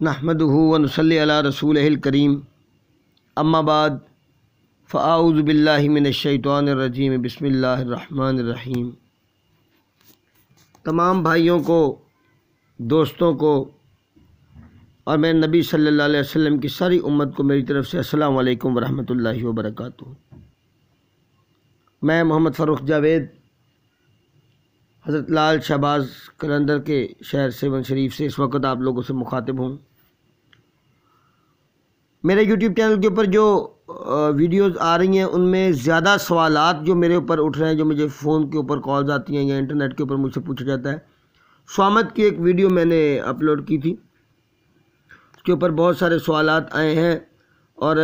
नहमदुहु व नुसल्ली अला रसूलिहिल करीम अम्मा बाद फ़अऊज़ु बिल्लाहि मिनश शैतानिर रजीम बिस्मिल्लाहिर रहमानिर रहीम। तमाम भाइयों को, दोस्तों को और मेरे नबी सल्लल्लाहु अलैहि वसल्लम की सारी उम्मत को मेरी तरफ़ से अस्सलामु अलैकुम व रहमतुल्लाहि व बरकातुहू। मैं मोहम्मद फ़ारूक जावेद हज़रत लाल शहबाज कलंदर के शहर सेवन शरीफ से इस वक्त आप लोगों से मुखातिब हूँ। मेरे यूट्यूब चैनल के ऊपर जो वीडियोस आ रही हैं उनमें ज़्यादा सवालात जो मेरे ऊपर उठ रहे हैं, जो मुझे फ़ोन के ऊपर कॉल्स आती हैं या इंटरनेट के ऊपर मुझसे पूछा जाता है। स्वामत की एक वीडियो मैंने अपलोड की थी, उसके ऊपर बहुत सारे सवालात आए हैं। और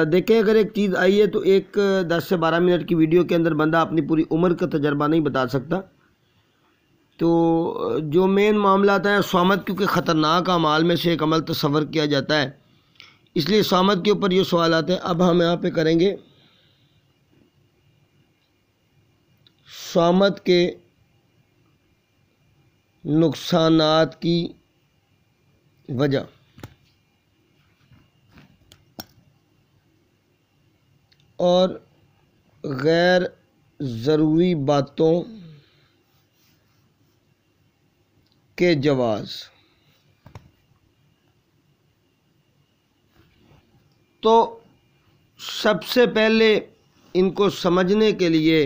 देखें, अगर एक चीज़ आई है तो एक 10 से 12 मिनट की वीडियो के अंदर बंदा अपनी पूरी उम्र का तजर्बा नहीं बता सकता। तो जो मेन मामला है स्वामत, क्योंकि ख़तरनाक अमाल में से एक अमल तस्वर किया जाता है, इसलिए स्वामत के ऊपर ये सवाल आते हैं। अब हम यहाँ पे करेंगे स्वामत के नुकसानात की वजह। और गैर ज़रूरी बातों के जवाज़। तो सबसे पहले इनको समझने के लिए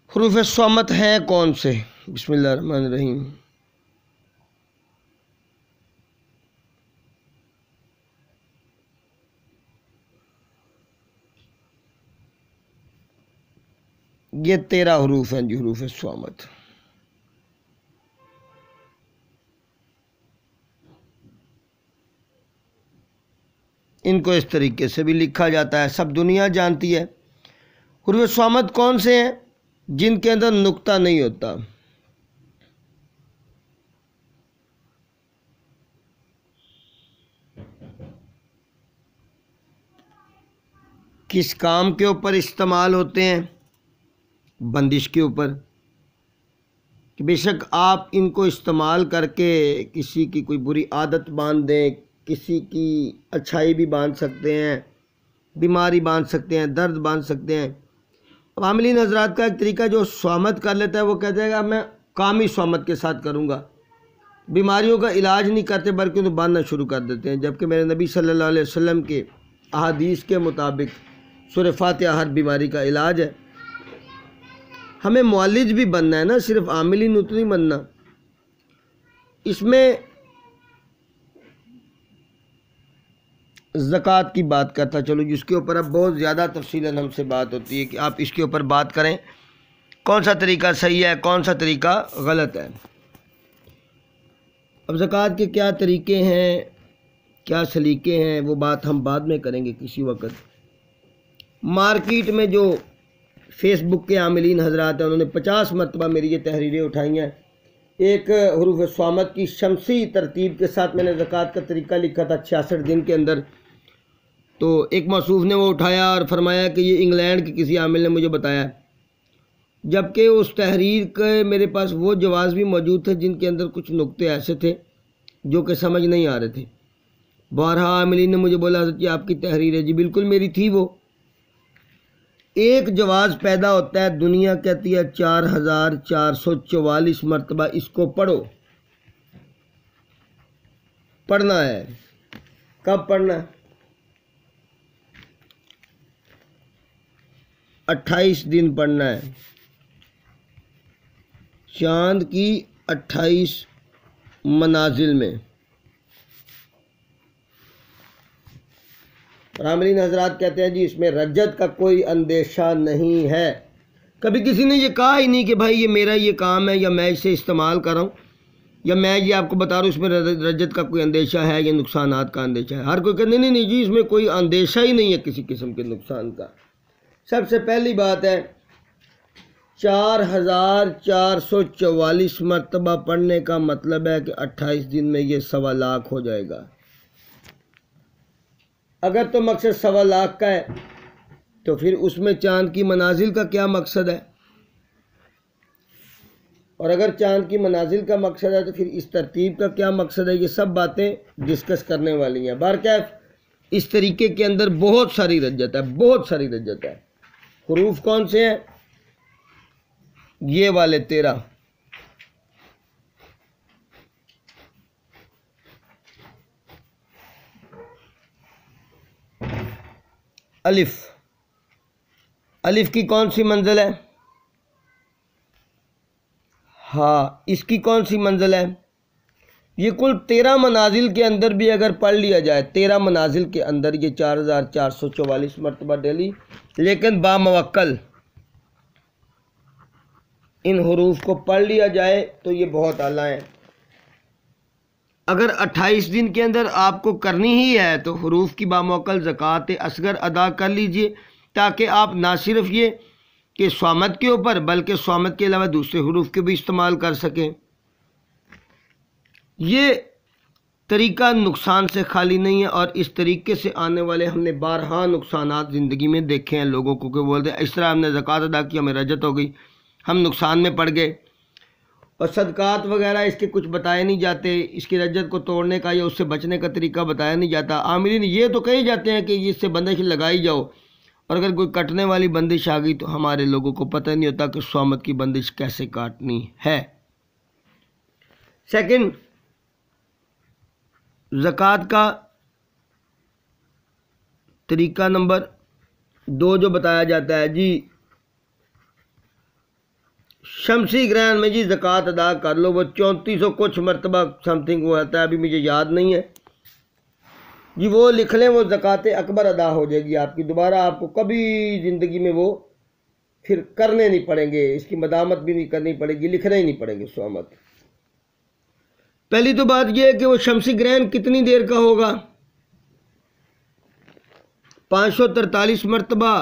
हुरूफ स्वामत हैं कौन से। बिस्मिल्लाहिर्रहमानिर्रहीम। ये 13 हुरूफ हैं जी, हुरूफ स्वामत। इनको इस तरीके से भी लिखा जाता है, सब दुनिया जानती है। हुरूफ स्वामत कौन से हैं? जिनके अंदर नुक्ता नहीं होता। किस काम के ऊपर इस्तेमाल होते हैं? बंदिश के ऊपर, कि बेशक आप इनको इस्तेमाल करके किसी की कोई बुरी आदत बांध दें, किसी की अच्छाई भी बांध सकते हैं, बीमारी बांध सकते हैं, दर्द बांध सकते हैं। अब आमिलीन हज़रात का एक तरीका जो स्वामत कर लेता है वो कहता है मैं कामी स्वामत के साथ करूँगा, बीमारियों का इलाज नहीं करते बल्कि उन्हें बांधना शुरू कर देते हैं। जबकि मेरे नबी सल्लल्लाहु अलैहि वसल्लम के अहादीस के मुताबिक सूरह फातिहा हर बीमारी का इलाज है। हमें मुअल्लिज भी बनना है ना, सिर्फ आमिलीन उतना नहीं बनना। इसमें ज़कात की बात करता चलो, जिसके ऊपर अब बहुत ज़्यादा तफसीलन हमसे बात होती है कि आप इसके ऊपर बात करें कौन सा तरीका सही है, कौन सा तरीका गलत है। अब ज़कात के क्या तरीके हैं, क्या सलीके हैं, वो बात हम बाद में करेंगे किसी वक्त। मार्केट में जो फेसबुक के आमिलीन हजरात हैं उन्होंने 50 मरतबा मेरी ये तहरीरें उठाई हैं। एक हुरूफ स्वामत की शमसी तरतीब के साथ मैंने ज़कात का तरीका लिखा था 66 दिन के अंदर। तो एक मौसूफ़ ने वो उठाया और फरमाया कि ये इंग्लैंड के किसी आमिल ने मुझे बताया, जबकि उस तहरीर के मेरे पास वो जवाब भी मौजूद थे जिनके अंदर कुछ नुक्ते ऐसे थे जो कि समझ नहीं आ रहे थे। बारहा आमिलीन ने मुझे बोला कि आपकी तहरीर है जी, बिल्कुल मेरी थी वो। एक जवाब पैदा होता है, दुनिया कहती है 4444 मरतबा इसको पढ़ो। पढ़ना है, कब पढ़ना है? 28 दिन पढ़ना है, चांद की 28 मनाजिल में। आमिलीन हजरात कहते हैं जी इसमें रज्जत का कोई अंदेशा नहीं है। कभी किसी ने ये कहा ही नहीं कि भाई ये मेरा ये काम है या मैं इसे इस्तेमाल कर रहा हूँ या मैं ये आपको बता रहा हूँ इसमें रज्जत का कोई अंदेशा है या नुकसानात का अंदेशा है। हर कोई कहते नहीं जी इसमें कोई अंदेशा ही नहीं है किसी किस्म के नुकसान का। सबसे पहली बात है 4444 मरतबा पढ़ने का मतलब है कि 28 दिन में ये 1.25 लाख हो जाएगा। अगर तो मकसद 1.25 लाख का है तो फिर उसमें चांद की मनाजिल का क्या मकसद है? और अगर चांद की मनाजिल का मकसद है तो फिर इस तरतीब का क्या मकसद है, ये सब बातें डिस्कस करने वाली हैं। बारकैफ इस तरीके के अंदर बहुत सारी रज्जत है, बहुत सारी रज्जत है। हुरूफ कौन से हैं? ये वाले 13। अलिफ, अलिफ की कौन सी मंजिल है? हाँ, इसकी कौन सी मंजिल है? ये कुल 13 मनाजिल के अंदर भी अगर पढ़ लिया जाए, 13 मनाजिल के अंदर ये 4444 मरतबा डेली, लेकिन बामवक्कल इन हुरूफ को पढ़ लिया जाए तो ये बहुत आला है। अगर 28 दिन के अंदर आपको करनी ही है तो हुरूफ की बामवक्कल ज़कात असगर अदा कर लीजिए, ताकि आप ना सिर्फ ये कि स्वामत के ऊपर बल्कि स्वामत के अलावा दूसरे हुरूफ के भी इस्तेमाल कर सकें। ये तरीका नुकसान से खाली नहीं है, और इस तरीके से आने वाले हमने बारहा नुकसानात ज़िंदगी में देखे हैं लोगों को, कि बोलते हैं इस तरह हमने ज़कात अदा की, हमें रजत हो गई, हम नुकसान में पड़ गए। और सदकात वगैरह इसके कुछ बताए नहीं जाते, इसकी रजत को तोड़ने का या उससे बचने का तरीका बताया नहीं जाता। आमिलीन ये तो कहे जाते हैं कि इससे बंदिश लगाई जाओ, और अगर कोई कटने वाली बंदिश आ गई तो हमारे लोगों को पता नहीं होता कि स्वामत की बंदिश कैसे काटनी है। सेकंड, ज़कात का तरीका नंबर 2 जो बताया जाता है जी, शमसी ग्रहण में जी ज़कात अदा कर लो। वो 3400 कुछ मरतबा समथिंग वो आता है, अभी मुझे याद नहीं है जी, वो लिख लें, वो ज़कात अकबर अदा हो जाएगी आपकी। दोबारा आपको कभी ज़िंदगी में वो फिर करने नहीं पड़ेंगे, इसकी मदामत भी नहीं करनी पड़ेगी, लिखने ही नहीं पड़ेंगे स्वामत। पहली तो बात यह है कि वो शमसी ग्रहण कितनी देर का होगा? 543 मरतबा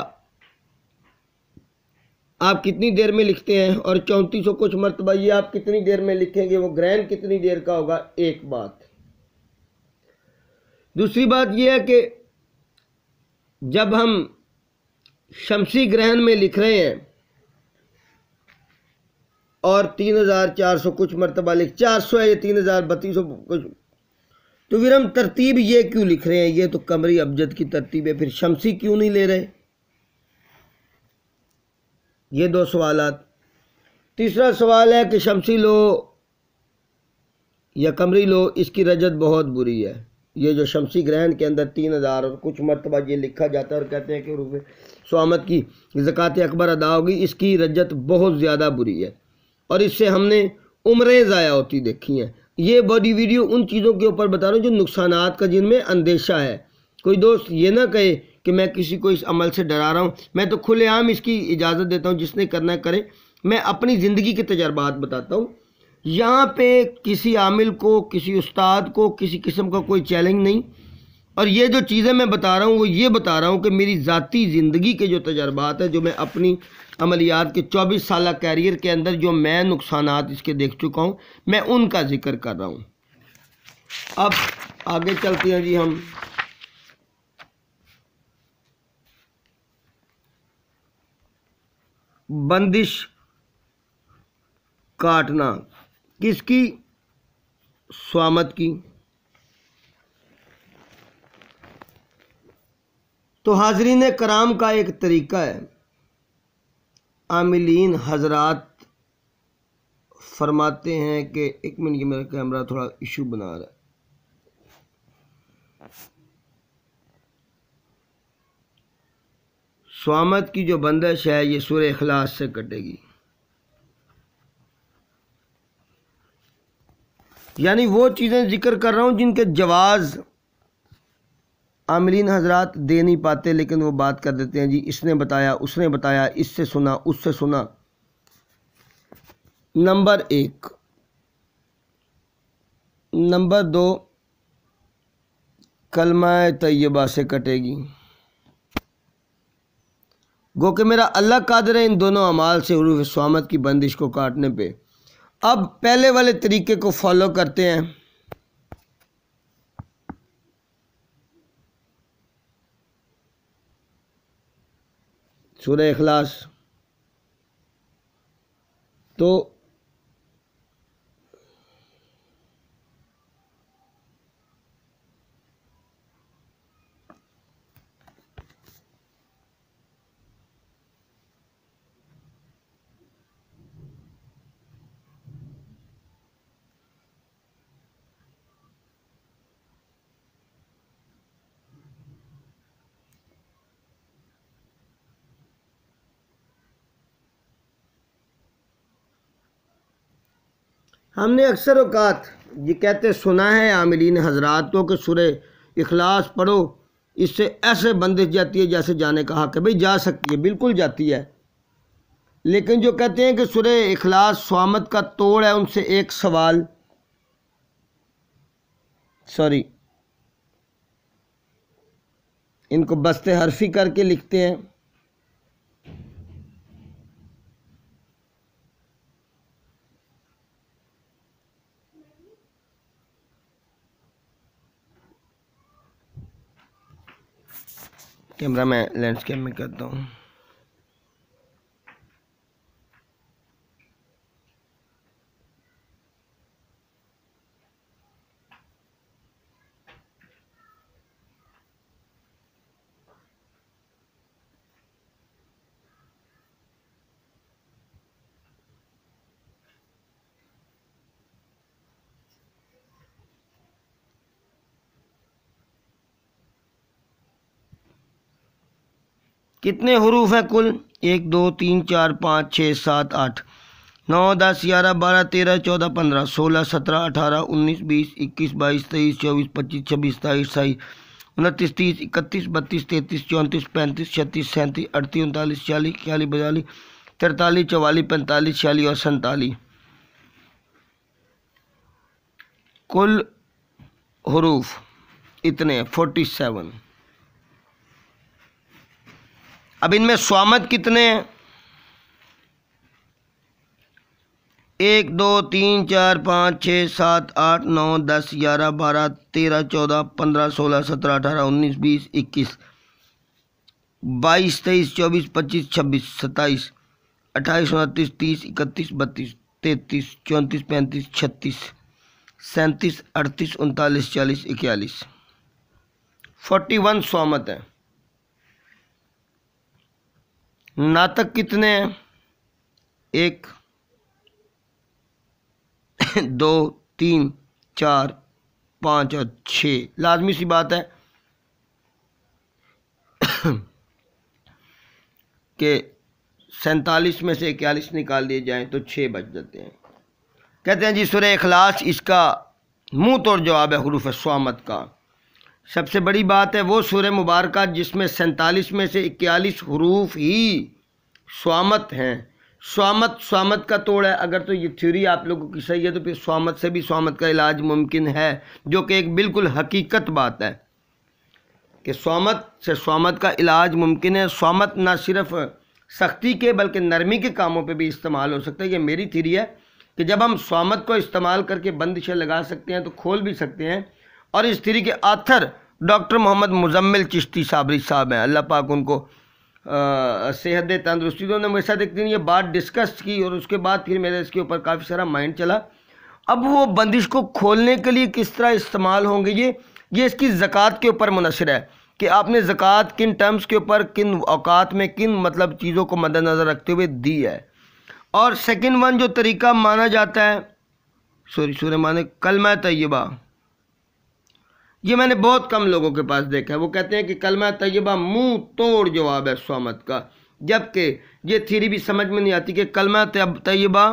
आप कितनी देर में लिखते हैं, और 3400 कुछ मरतबा ये आप कितनी देर में लिखेंगे, वो ग्रहण कितनी देर का होगा? एक बात। दूसरी बात यह है कि जब हम शमसी ग्रहण में लिख रहे हैं और 3400 कुछ मरतबा 400 है, ये 3032 कुछ, तो फिर हम तरतीब ये क्यों लिख रहे हैं? ये तो कमरी अबजद की तरतीब है, फिर शमसी क्यों नहीं ले रहे? ये 2 सवालात। तीसरा सवाल है कि शमसी लो या कमरी लो, इसकी रजत बहुत बुरी है। ये जो शमसी ग्रहण के अंदर 3000 और कुछ मरतबा ये लिखा जाता है और कहते हैं कि रूप स्वामत की ज़कात अकबर अदा होगी, इसकी रजत बहुत ज़्यादा बुरी है, और इससे हमने उम्रें ज़ाया होती देखी हैं। ये बॉडी वीडियो उन चीज़ों के ऊपर बता रहा हूँ जो नुकसानात का जिनमें अंदेशा है। कोई दोस्त ये ना कहे कि मैं किसी को इस अमल से डरा रहा हूँ, मैं तो खुलेआम इसकी इजाज़त देता हूँ, जिसने करना है करे। मैं अपनी ज़िंदगी के तजर्बात बताता हूँ। यहाँ पे किसी आमिल को, किसी उस्ताद को किसी किस्म का कोई चैलेंज नहीं, और ये जो चीज़ें मैं बता रहा हूँ वो ये बता रहा हूँ कि मेरी ज़ाती ज़िंदगी के जो तजर्बात है, जो मैं अपनी अमलियात के 24 साल कैरियर के अंदर जो मैं नुकसानात इसके देख चुका हूँ, मैं उनका जिक्र कर रहा हूँ। अब आगे चलते हैं जी हम। बंदिश काटना किसकी? स्वामत की। तो हाजरीन कराम का एक तरीका है, आमिलीन हजरात फरमाते हैं कि एक मिनट, ये मेरा कैमरा थोड़ा इशू बना रहा है। स्वामत की जो बंदिश है ये सूरह इखलास से कटेगी, यानी वो चीज़ें जिक्र कर रहा हूँ जिनके जवाज़ आमिलीन हजरात दे नहीं पाते, लेकिन वो बात कर देते हैं जी, इसने बताया, उसने बताया, इससे सुना, उससे सुना। नंबर 1। नंबर 2, कलमा तैयबा से कटेगी। गो कि मेरा अल्लाह कादिर है इन दोनों अमाल से हुरूफ स्वामत की बंदिश को काटने पे। अब पहले वाले तरीके को फॉलो करते हैं। सूरह इखलास, तो हमने अक्सर औकात ये कहते सुना है आमिलीन हजरात को कि सूरह इखलास पढ़ो, इससे ऐसे बंदिश जाती है जैसे जाने का हक है। भाई जा सकती है, बिल्कुल जाती है, लेकिन जो कहते हैं कि सूरह इखलास स्वामत का तोड़ है, उनसे एक सवाल, सॉरी इनको बस्ते हरफी करके लिखते हैं। कैमरा मैं लैंडस्केप में करता हूँ। कितने हरूफ हैं कुल? 1 2 3 4 5 6 7 8 9 10 11 12 13 14 15 16 17 18 19 20 21 22 23 24 25 26 27 28 29 30 31 32 33 34 35 36 37 38 39 40 41 42 43 44 45 46 और 47 कुल हरूफ इतने 47। अब इनमें स्वामत कितने हैं? 1 2 3 4 5 6 7 8 9 10 11 12 13 14 15 16 17 18 19 20 21 22 23 24 25 26 27 28 29 30 31 32 33 34 35 36 37 38 39 40 41 41 स्वामत है। नातक कितने हैं? 1 2 3 4 5 और 6। लाजमी सी बात है कि 47 में से 41 निकाल दिए जाएं तो 6 बच जाते हैं। कहते हैं जी सूरह इखलास इसका मुंह तोड़ जवाब है हुरूफ स्वामत का। सबसे बड़ी बात है वो सूरह मुबारक जिसमें 47 में से 41 हुरूफ ही स्वामत हैं। स्वामत का तोड़ है। अगर तो ये थ्योरी आप लोगों की सही है तो फिर स्वामत से भी स्वामत का इलाज मुमकिन है, जो कि एक बिल्कुल हकीकत बात है कि स्वामत से स्वामत का इलाज मुमकिन है। स्वामत ना सिर्फ सख्ती के बल्कि नरमी के कामों पे भी इस्तेमाल हो सकता है। ये मेरी थ्योरी है कि जब हम स्वामत को इस्तेमाल करके बंदिशें लगा सकते हैं तो खोल भी सकते हैं। और इस थ्योरी के आथर डॉक्टर मोहम्मद मुजम्मिल चिश्ती साबरी साहब हैं, अल्लाह पाक उनको सेहत दे, तंदुरुस्ती दो। उन्होंने मेरे साथ एक दिन ये बात डिस्कस की और उसके बाद फिर मेरे इसके ऊपर काफ़ी सारा माइंड चला। अब वो बंदिश को खोलने के लिए किस तरह इस्तेमाल होंगे ये इसकी ज़कात के ऊपर मुनसर है कि आपने ज़कात किन टर्म्स के ऊपर, किन औकात में, किन मतलब चीज़ों को मद्देनज़र रखते हुए दी है। और सेकंड वन जो तरीका माना जाता है, सूरह माने कलमा तय्यबा, ये मैंने बहुत कम लोगों के पास देखा है। वो कहते हैं कि कलमा तय्यबा मुंह तोड़ जवाब है स्वामत का, जबकि ये थ्योरी भी समझ में नहीं आती कि कलमा तय्यबा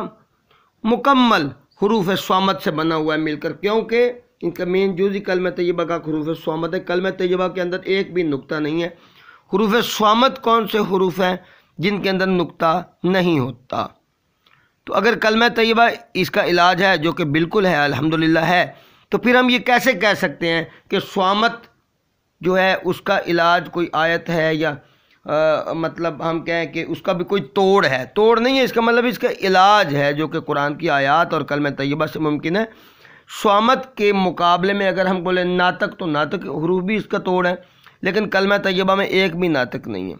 मुकम्मल हुरूफ स्वामत से बना हुआ है मिलकर, क्योंकि इनका मेन जुज़ कलमा तय्यबा का हुरूफ स्वामत है। कलमा तय्यबा के अंदर एक भी नुक्ता नहीं है। हुरूफ स्वामत कौन से हुरूफ हैं जिनके अंदर नुक्ता नहीं होता? तो अगर कलमा तय्यबा इसका इलाज है, जो कि बिल्कुल है, अल्हम्दुलिल्लाह है, तो फिर हम ये कैसे कह सकते हैं कि स्वामत जो है उसका इलाज कोई आयत है या मतलब हम कहें कि उसका भी कोई तोड़ है? तोड़ नहीं है, इसका मतलब इसका इलाज है जो कि कुरान की आयत और कलमा तय्यबा से मुमकिन है। स्वामत के मुकाबले में अगर हम बोले नातक, तो नातक हुरूफ भी इसका तोड़ है, लेकिन कलमा तय्यबा में एक भी नातक नहीं है।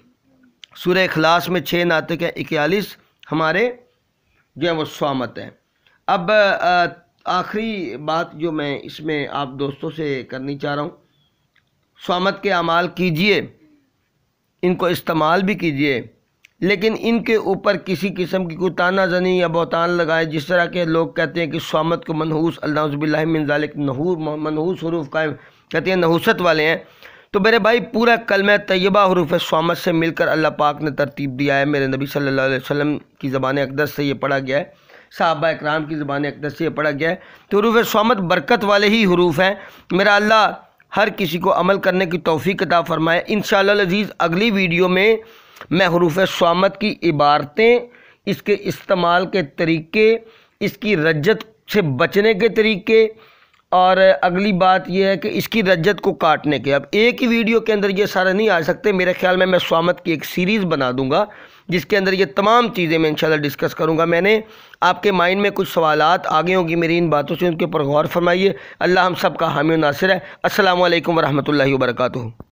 सूरह इखलास में 6 नातक है, 41 हमारे जो है वो स्वामत है। अब आखिरी बात जो मैं इसमें आप दोस्तों से करनी चाह रहा हूँ, स्वामत के अमाल कीजिए, इनको इस्तेमाल भी कीजिए, लेकिन इनके ऊपर किसी किस्म की कोई तानाज़नी या बहतान लगाए। जिस तरह के लोग कहते हैं कि स्वामत को मनहूस, अल्लाहुज़ुबिल्लाहि मिन ज़ालिक, मनहूस हुरूफ कायम कहते हैं, नहूसत वाले हैं। तो मेरे भाई पूरा कलमा तय्यबा हुरूफ स्वामत से मिलकर अल्लाह पाक ने तरतीब दिया है। मेरे नबी सल्लल्लाहु अलैहि वसल्लम की ज़बान अक़दस से ये पढ़ा गया है सहाबा इकराम की ज़बान अक़दस से पढ़ा गया है। तो हरूफ स्वामत बरकत वाले ही हरूफ हैं। मेरा अल्लाह हर किसी को अमल करने की तौफीक अता फरमाए। इंशाअल्लाह अज़ीज़ अगली वीडियो में मैं हरूफ स्वामत की इबारतें, इसके इस्तेमाल के तरीके, इसकी रज्जत से बचने के तरीके, और अगली बात यह है कि इसकी रज्जत को काटने के, अब एक ही वीडियो के अंदर ये सारा नहीं आ सकते। मेरे ख्याल में मैं स्वामत की एक सीरीज़ बना दूंगा जिसके अंदर ये तमाम चीज़ें मैं इंशाल्लाह डिस्कस करूंगा। मैंने आपके माइंड में कुछ सवालात आ गए होंगी मेरी इन बातों से, उनके ऊपर गौर फरमाइए। अल्लाह हम सब का हामी और नासिर है। अस्सलामु अलैकुम वरहमतुल्लाहि वबरकातुहू।